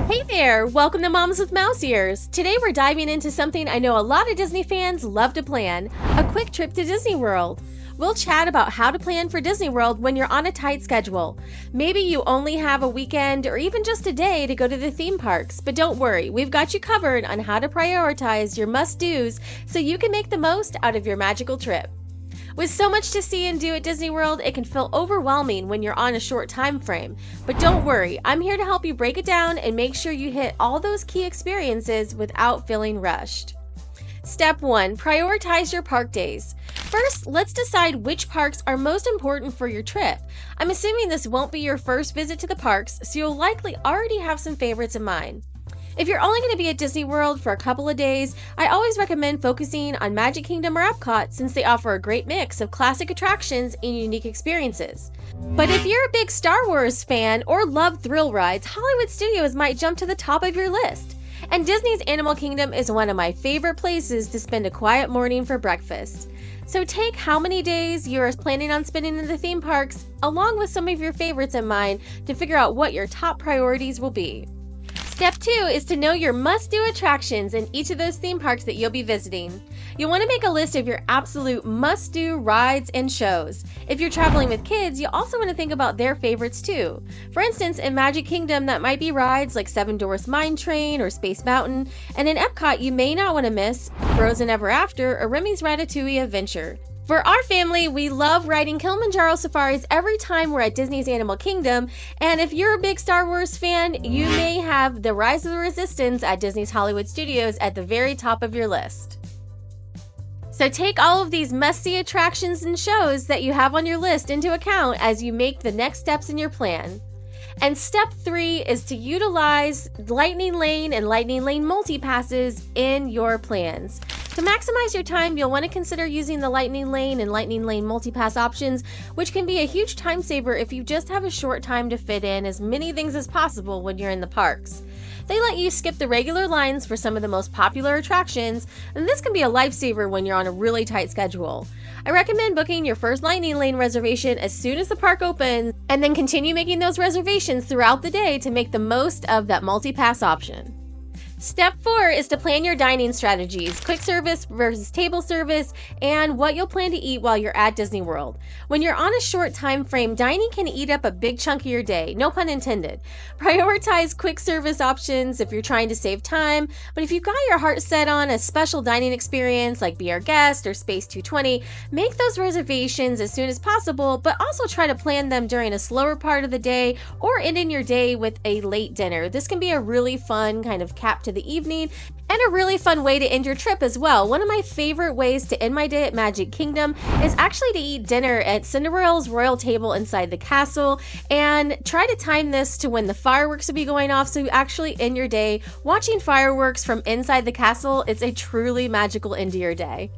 Hey there! Welcome to Moms with Mouse Ears. Today we're diving into something I know a lot of Disney fans love to plan, a quick trip to Disney World. We'll chat about how to plan for Disney World when you're on a tight schedule. Maybe you only have a weekend or even just a day to go to the theme parks, but don't worry, we've got you covered on how to prioritize your must-dos so you can make the most out of your magical trip. With so much to see and do at Disney World, it can feel overwhelming when you're on a short time frame. But don't worry, I'm here to help you break it down and make sure you hit all those key experiences without feeling rushed. Step 1. Prioritize your park days. First, let's decide which parks are most important for your trip. I'm assuming this won't be your first visit to the parks, so you'll likely already have some favorites in mind. If you're only going to be at Disney World for a couple of days, I always recommend focusing on Magic Kingdom or Epcot since they offer a great mix of classic attractions and unique experiences. But if you're a big Star Wars fan or love thrill rides, Hollywood Studios might jump to the top of your list. And Disney's Animal Kingdom is one of my favorite places to spend a quiet morning for breakfast. So take how many days you're planning on spending in the theme parks, along with some of your favorites in mind, to figure out what your top priorities will be. Step 2 is to know your must-do attractions in each of those theme parks that you'll be visiting. You'll want to make a list of your absolute must-do rides and shows. If you're traveling with kids, you also want to think about their favorites too. For instance, in Magic Kingdom, that might be rides like Seven Dwarfs Mine Train or Space Mountain, and in Epcot, you may not want to miss Frozen Ever After or Remy's Ratatouille Adventure. For our family, we love riding Kilimanjaro safaris every time we're at Disney's Animal Kingdom, and if you're a big Star Wars fan, you may have the Rise of the Resistance at Disney's Hollywood Studios at the very top of your list. So take all of these must-see attractions and shows that you have on your list into account as you make the next steps in your plan. And step 3 is to utilize Lightning Lane and Lightning Lane multi-passes in your plans. To maximize your time, you'll want to consider using the Lightning Lane and Lightning Lane multi-pass options, which can be a huge time saver if you just have a short time to fit in as many things as possible when you're in the parks. They let you skip the regular lines for some of the most popular attractions, and this can be a lifesaver when you're on a really tight schedule. I recommend booking your first Lightning Lane reservation as soon as the park opens, and then continue making those reservations throughout the day to make the most of that multi-pass option. Step 4 is to plan your dining strategies, quick service versus table service, and what you'll plan to eat while you're at Disney World. When you're on a short time frame, dining can eat up a big chunk of your day, no pun intended. Prioritize quick service options if you're trying to save time, but if you've got your heart set on a special dining experience like Be Our Guest or Space 220, make those reservations as soon as possible, but also try to plan them during a slower part of the day or ending your day with a late dinner. This can be a really fun kind of cap to the evening and a really fun way to end your trip as well. One of my favorite ways to end my day at Magic Kingdom is actually to eat dinner at Cinderella's royal table inside the castle, and try to time this to when the fireworks will be going off so you actually end your day watching fireworks from inside the castle. It's a truly magical end to your day.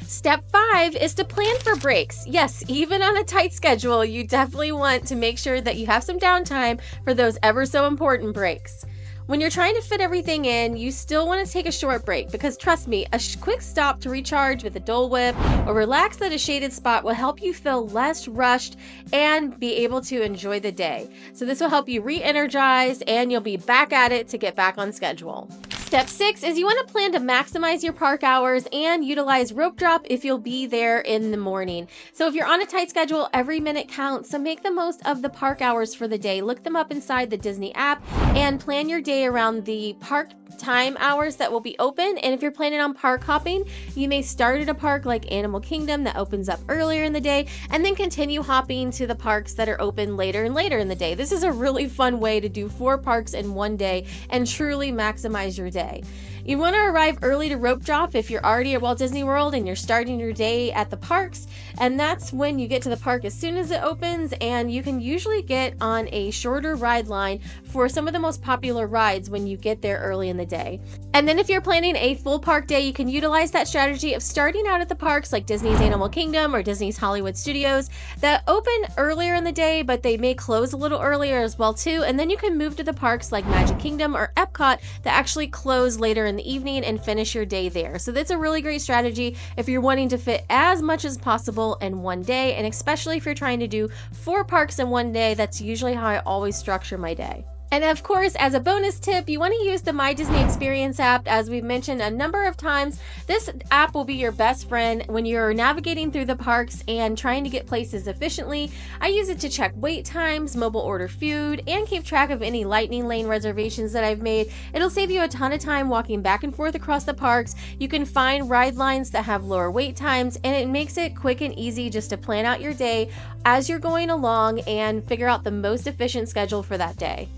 Step 5 is to plan for breaks. Yes, even on a tight schedule, you definitely want to make sure that you have some downtime for those ever so important breaks. When you're trying to fit everything in, you still want to take a short break because trust me, a quick stop to recharge with a Dole Whip or relax at a shaded spot will help you feel less rushed and be able to enjoy the day. So this will help you re-energize and you'll be back at it to get back on schedule. Step 6 is you want to plan to maximize your park hours and utilize rope drop if you'll be there in the morning. So if you're on a tight schedule, every minute counts, so make the most of the park hours for the day. Look them up inside the Disney app and plan your day around the park time hours that will be open. And if you're planning on park hopping, you may start at a park like Animal Kingdom that opens up earlier in the day and then continue hopping to the parks that are open later and later in the day. This is a really fun way to do 4 parks in one day and truly maximize your day. You want to arrive early to rope drop if you're already at Walt Disney World and you're starting your day at the parks, and that's when you get to the park as soon as it opens, and you can usually get on a shorter ride line for some of the most popular rides when you get there early in the day. And then if you're planning a full park day, you can utilize that strategy of starting out at the parks like Disney's Animal Kingdom or Disney's Hollywood Studios that open earlier in the day, but they may close a little earlier as well too, and then you can move to the parks like Magic Kingdom or Epcot that actually close later in the evening and finish your day there. So that's a really great strategy if you're wanting to fit as much as possible in one day, and especially if you're trying to do 4 parks in one day. That's usually how I always structure my day. And of course, as a bonus tip, you want to use the My Disney Experience app. As we've mentioned a number of times, this app will be your best friend when you're navigating through the parks and trying to get places efficiently. I use it to check wait times, mobile order food, and keep track of any lightning lane reservations that I've made. It'll save you a ton of time walking back and forth across the parks. You can find ride lines that have lower wait times, and it makes it quick and easy just to plan out your day as you're going along and figure out the most efficient schedule for that day.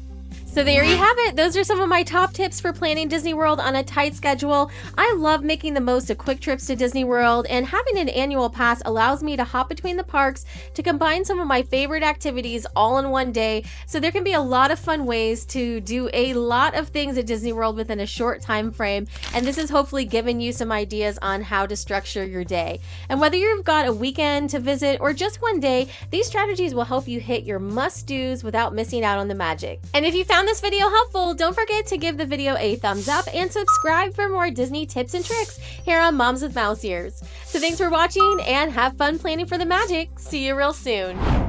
So there you have it. Those are some of my top tips for planning Disney World on a tight schedule. I love making the most of quick trips to Disney World, and having an annual pass allows me to hop between the parks to combine some of my favorite activities all in one day. So there can be a lot of fun ways to do a lot of things at Disney World within a short time frame. And this has hopefully given you some ideas on how to structure your day. And whether you've got a weekend to visit or just one day, these strategies will help you hit your must-dos without missing out on the magic. And if you found this video helpful, don't forget to give the video a thumbs up and subscribe for more Disney tips and tricks here on Moms with Mouse Ears. So thanks for watching and have fun planning for the magic. See you real soon.